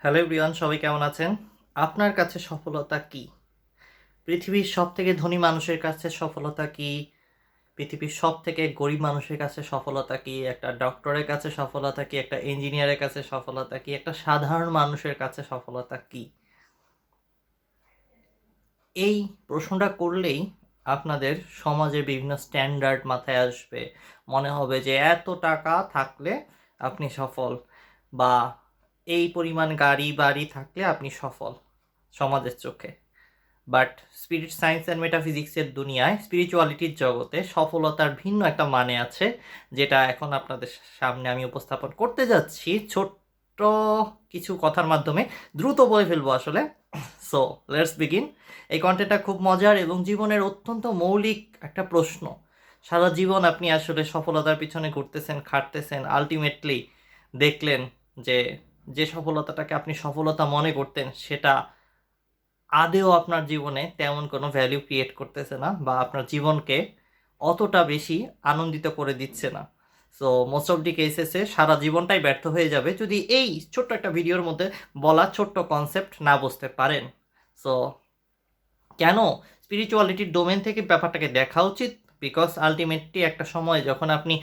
Hello everyone, সবাই কেমন আছেন? আপনার কাছে সফলতা কি? পৃথিবীর সবথেকে ধনী মানুষের কাছে সফলতা কি? পৃথিবীর সবথেকে গরিব মানুষের কাছে সফলতা কি? একটা ডক্টরের কাছে সফলতা কি? একটা ইঞ্জিনিয়ারের কাছে সফলতা কি? একটা সাধারণ মানুষের কাছে সফলতা কি? এই প্রশ্নটা করলেই আপনাদের সমাজের বিভিন্ন স্ট্যান্ডার্ড মাথায় আসবে। মনে হবে যে এত টাকা থাকলে আপনি সফল, বা এই পরিমাণ গাড়ি বাড়ি থাকলে আপনি সফল সমাজের চোখে। বাট স্পিরিট সায়েন্স অ্যান্ড মেটাফিজিক্সের দুনিয়ায়, স্পিরিচুয়ালিটির জগতে সফলতার ভিন্ন একটা মানে আছে, যেটা এখন আপনাদের সামনে আমি উপস্থাপন করতে যাচ্ছি ছোট্ট কিছু কথার মাধ্যমে। দ্রুত বলে ফেলবো আসলে। So let's begin. এই কন্টেন্টটা খুব মজার এবং জীবনের অত্যন্ত মৌলিক একটা প্রশ্ন। সারা জীবন আপনি আসলে সফলতার পিছনে ঘুরতেছেন, খাটতেছেন, আলটিমেটলি দেখলেন যে যে সফলতাটাকে আপনি সফলতা মনে করতেন সেটা আদেও আপনার জীবনে তেমন কোনো ভ্যালু ক্রিয়েট করতেছে না, বা আপনার জীবনকে অতটা বেশি আনন্দিত করে দিচ্ছে না। সো মোস্ট অফ দি কেসেসে সারা জীবনটাই ব্যর্থ হয়ে যাবে যদি এই ছোট্ট একটা ভিডিওর মধ্যে বলা ছোট্ট কনসেপ্ট না বুঝতে পারেন। সো কেন স্পিরিচুয়ালিটির ডোমেন থেকে ব্যাপারটাকে দেখা উচিত? বিকজ আলটিমেটলি একটা সময় যখন আপনি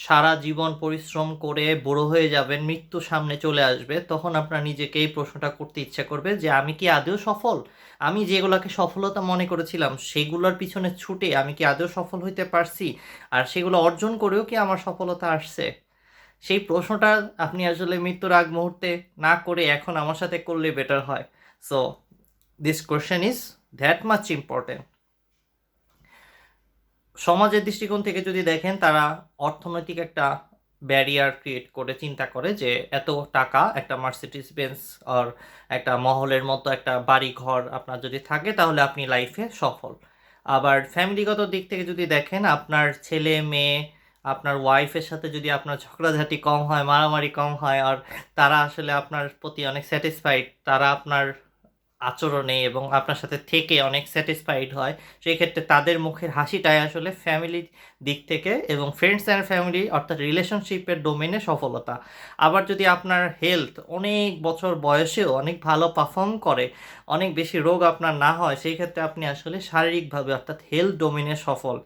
সারা জীবন পরিশ্রম করে বুড়ো হয়ে যাবেন, মৃত্যু সামনে চলে আসবে, তখন আপনার নিজেকে এই প্রশ্নটা করতে ইচ্ছে করবে যে আমি কি আদৌ সফল? আমি যেগুলোকে সফলতা মনে করেছিলাম সেগুলোর পিছনে ছুটে আমি কি আদৌ সফল হইতে পারছি? আর সেগুলো অর্জন করেও কি আমার সফলতা আসছে? সেই প্রশ্নটা আপনি আসলে মৃত্যুর আগ মুহূর্তে না করে এখন আমার সাথে করলে বেটার হয়। So this question is that much important. সমাজের দৃষ্টিকোণ থেকে যদি দেখেন, তারা অর্থনৈতিক একটা ব্যারিয়ার ক্রিয়েট করে চিন্তা করে যে এত টাকা, একটা মার্সিডিজ বেঞ্জ আর একটা মহলের মতো একটা বাড়ি ঘর আপনার যদি থাকে তাহলে আপনি লাইফে সফল। আবার ফ্যামিলিগত দিক থেকে যদি দেখেন, আপনার ছেলে মেয়ে, আপনার ওয়াইফের সাথে যদি আপনার ঝগড়াঝাটি কম হয়, মারামারি কম হয়, আর তারা আসলে আপনার প্রতি অনেক স্যাটিসফাইড, তারা আপনার আচরণে এবং আপনার সাথে থেকে অনেক স্যাটিসফাইড হয়, সেই ক্ষেত্রে তাদের মুখের হাসিটাই আসলে ফ্যামিলির দিক থেকে এবং ফ্রেন্ডস অ্যান্ড ফ্যামিলি অর্থাৎ রিলেশনশিপের ডোমেনে সফলতা। আবার যদি আপনার হেলথ অনেক বছর বয়সেও অনেক ভালো পারফর্ম করে, অনেক বেশি রোগ আপনার না হয়, সেই ক্ষেত্রে আপনি আসলে শারীরিকভাবে অর্থাৎ হেলথ ডোমেনে সফল।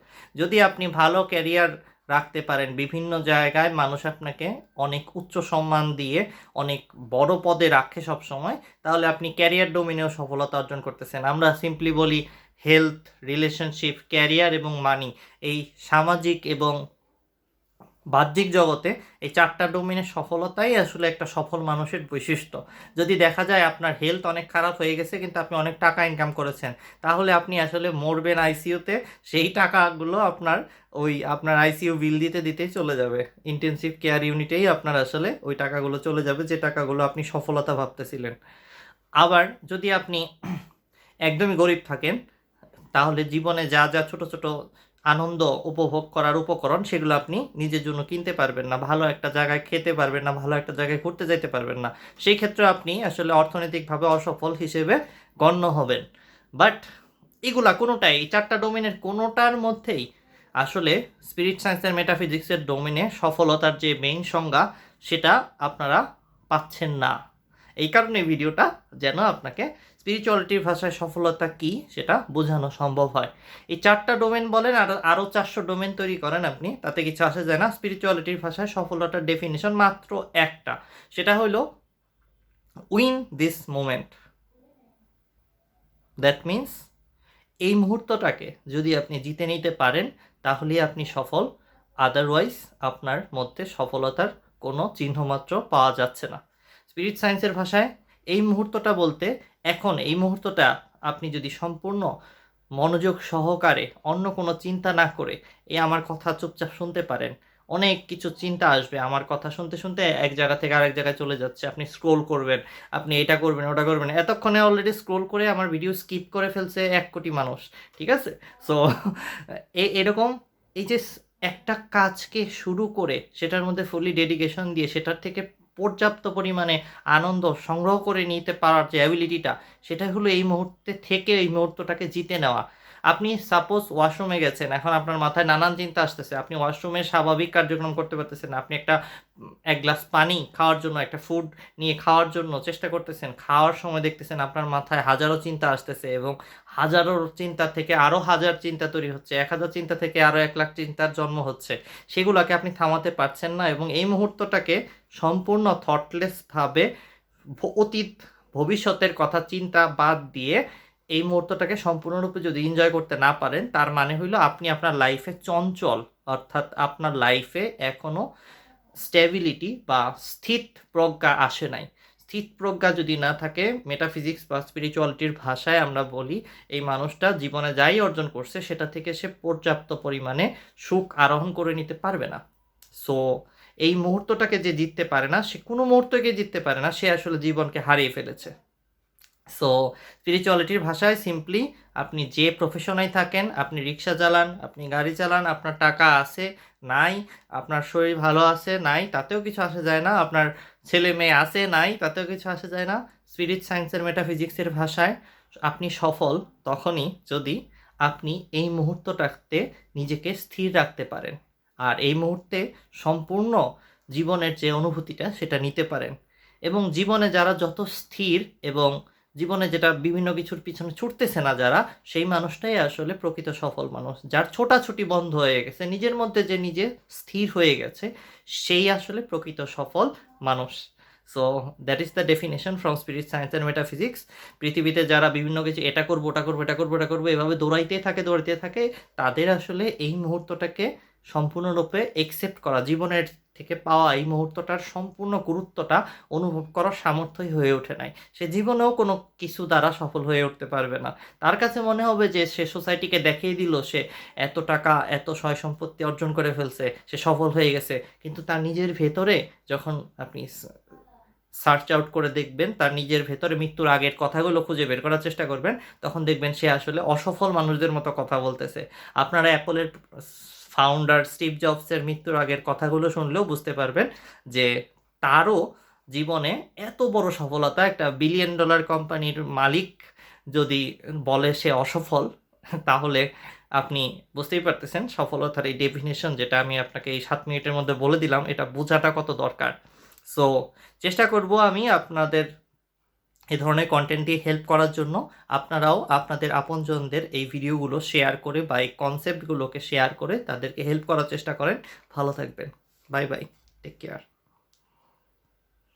যদি আপনি ভালো ক্যারিয়ার রাখতে পারেন, বিভিন্ন জায়গায় মানুষ আপনাকে অনেক উচ্চ সম্মান দিয়ে অনেক বড় পদে রাখে সব সময়, তাহলে আপনি ক্যারিয়ার ডোমেনেও সফলতা অর্জন করতেছেন। আমরা সিম্পলি বলি হেলথ, রিলেশনশিপ, ক্যারিয়ার এবং মানি, এই সামাজিক এবং বাহ্যিক জগতে এই চারটা ডোমেনের সফলতাই আসলে একটা সফল মানুষের বৈশিষ্ট্য। যদি দেখা যায় আপনার হেলথ অনেক খারাপ হয়ে গেছে কিন্তু আপনি অনেক টাকা ইনকাম করেছেন, তাহলে আপনি আসলে মরবেন আইসিইউতে, সেই টাকাগুলো আপনার ওই আপনার আইসিইউ বিল দিতে দিতেই চলে যাবে, ইন্টেনসিভ কেয়ার ইউনিটেই আপনার আসলে ওই টাকাগুলো চলে যাবে, যে টাকাগুলো আপনি সফলতা ভাবতেছিলেন। আবার যদি আপনি একদমই গরিব থাকেন, তাহলে জীবনে যা যা ছোট ছোট আনন্দ উপভোগ করার উপকরণ সেগুলো আপনি নিজের জন্য কিনতে পারবেন না, ভালো একটা জায়গায় খেতে পারবেন না, ভালো একটা জায়গায় ঘুরতে যেতে পারবেন না, সেই ক্ষেত্রে আপনি আসলে অর্থনৈতিকভাবে অসফল হিসেবে গণ্য হবেন। বাট এগুলা কোনোটাই, এই চারটা ডোমেনের কোনোটার মধ্যেই আসলে স্পিরিট সায়েন্স অ্যান্ড মেটাফিজিক্সের ডোমেনে সফলতার যে মেইন সংজ্ঞা সেটা আপনারা পাচ্ছেন না। এই কারণে ভিডিওটা যেন আপনাকে স্পিরিচুয়ালিটির ভাষায় সফলতা কি সেটা বোঝানো সম্ভব হয়। এই চারটা ডোমেন বলেন আর আরও 400 ডোমেন তৈরি করেন আপনি, তাতে কিছু আসে যায় না। স্পিরিচুয়ালিটির ভাষায় সফলতার ডেফিনিশন মাত্র একটা, সেটা হলো win this moment. That means এই মুহূর্তটাকে যদি আপনি জিতে নিতে পারেন তাহলেই আপনি সফল, আদারওয়াইজ আপনার মধ্যে সফলতার কোনো চিহ্নমাত্র পাওয়া যাচ্ছে না। স্পিরিট সায়েন্সের ভাষায় এই মুহূর্তটা বলতে এখন এই মুহূর্তটা আপনি যদি সম্পূর্ণ মনোযোগ সহকারে অন্য কোনো চিন্তা না করে এই আমার কথা চুপচাপ শুনতে পারেন, অনেক কিছু চিন্তা আসবে আমার কথা শুনতে শুনতে, এক জায়গা থেকে আরেক জায়গায় চলে যাচ্ছে, আপনি স্ক্রোল করবেন, আপনি এটা করবেন ওটা করবেন, এতক্ষণে অলরেডি স্ক্রোল করে আমার ভিডিও স্কিপ করে ফেলছে 1 কোটি মানুষ, ঠিক আছে? সো এরকম এই যে একটা কাজকে শুরু করে সেটার মধ্যে ফুলি ডেডিকেশন দিয়ে সেটার থেকে পর্যাপ্ত পরিমাণে আনন্দ সংগ্রহ করে নিতে পারার যে অ্যাবিলিটিটা, সেটা হলো এই মুহূর্তে থেকে এই মুহূর্তটাকে জিতে নেওয়া। আপনি সাপোজ ওয়াশরুমে গেছেন, এখন আপনার মাথায় নানান চিন্তা আসতেছে, আপনি ওয়াশরুমের স্বাভাবিক কার্যক্রম করতে পারতেছেন না, আপনি একটা এক গ্লাস পানি খাওয়ার জন্য, একটা ফুড নিয়ে খাওয়ার জন্য চেষ্টা করতেছেন, খাওয়ার সময় দেখতেছেন আপনার মাথায় হাজারো চিন্তা আসতেছে এবং হাজারো চিন্তা থেকে আরও হাজার চিন্তা তৈরি হচ্ছে, 1000 চিন্তা থেকে আরও 1,00,000 চিন্তার জন্ম হচ্ছে, সেগুলোকে আপনি থামাতে পারছেন না এবং এই মুহূর্তটাকে সম্পূর্ণ থটলেসভাবে অতীত ভবিষ্যতের কথা চিন্তা বাদ দিয়ে এই মুহূর্তটাকে সম্পূর্ণরূপে যদি এনজয় করতে না পারেন, তার মানে হইল আপনি আপনার লাইফে চঞ্চল, অর্থাৎ আপনার লাইফে এখনো স্টেবিলিটি বা স্থিত প্রজ্ঞা আসে নাই। স্থিত প্রজ্ঞা যদি না থাকে, মেটাফিজিক্স বা স্পিরিচুয়ালিটির ভাষায় আমরা বলি এই মানুষটা জীবনে যাই অর্জন করছে সেটা থেকে সে পর্যাপ্ত পরিমাণে সুখ আরোহণ করে নিতে পারবে না। সো এই মুহূর্তটাকে যে জিততে পারে না, সে কোনো মুহূর্তকে জিততে পারে না, সে আসলে জীবনকে হারিয়ে ফেলেছে। সো স্পিরিচুয়ালিটির ভাষায় সিম্পলি আপনি যে প্রফেশনেই থাকেন, আপনি রিক্সা চালান, আপনি গাড়ি চালান, আপনার টাকা আছে নাই, আপনার শরীর ভালো আছে নাই, তাতেও কিছু আসে যায় না, আপনার ছেলে মেয়ে আছে নাই, তাতেও কিছু আসে যায় না। স্পিরিট সায়েন্সের মেটাফিজিক্সের ভাষায় আপনি সফল তখনই যদি আপনি এই মুহূর্তটাতে নিজেকে স্থির রাখতে পারেন আর এই মুহূর্তে সম্পূর্ণ জীবনের যে অনুভূতিটা সেটা নিতে পারেন। এবং জীবনে যারা যত স্থির এবং জীবনে যেটা বিভিন্ন কিছুর পিছনে ছুটতেছে না যারা, সেই মানুষটাই আসলে প্রকৃত সফল মানুষ। যার ছোটাছুটি বন্ধ হয়ে গেছে, নিজের মধ্যে যে নিজে স্থির হয়ে গেছে, সেই আসলে প্রকৃত সফল মানুষ। So that is the definition from spirit science and metaphysics. পৃথিবীতে যারা বিভিন্ন কিছু এটা করবো ওটা করবো এটা করবো এটা করবো এভাবে দৌড়াইতে থাকে, তাদের আসলে এই মুহূর্তটাকে সম্পূর্ণরূপে একসেপ্ট করা, জীবনের থেকে পাওয়া এই মুহূর্তটার সম্পূর্ণ গুরুত্বটা অনুভব করার সামর্থ্যই হয়ে ওঠে নাই। সে জীবনেও কোনো কিছু দ্বারা সফল হয়ে উঠতে পারবে না। তার কাছে মনে হবে যে সে সোসাইটিকে দেখিয়ে দিল সে এত টাকা এত সয় সম্পত্তি অর্জন করে ফেলছে, সে সফল হয়ে গেছে, কিন্তু তার নিজের ভেতরে যখন আপনি সার্চ আউট করে দেখবেন, তার নিজের ভেতরে মৃত্যুর আগের কথাগুলো খুঁজে বের করার চেষ্টা করবেন, তখন দেখবেন সে আসলে অসফল মানুষদের মতো কথা বলতেছে। আপনারা অ্যাপলের ফাউন্ডার স্টিভ জবসের মৃত্যুর আগের কথাগুলো শুনলেও বুঝতে পারবেন যে তারও জীবনে এত বড় সফলতা, একটা $1 বিলিয়ন কোম্পানির মালিক যদি বলে সে অসফল, তাহলে আপনি বুঝতেই পারতেছেন সফলতার এই ডেফিনেশন যেটা আমি আপনাকে এই 7 মিনিটের মধ্যে বলে দিলাম, এটা বোঝাটা কত দরকার। সো চেষ্টা করব আমি আপনাদের এই ধরনের কন্টেন্ট দিয়ে হেল্প করার জন্য। আপনারাও আপনাদের আপনজনদের এই ভিডিওগুলো শেয়ার করে বা এই কনসেপ্টগুলোকে শেয়ার করে তাদেরকে হেল্প করার চেষ্টা করেন। ভালো থাকবেন। Bye bye, take care.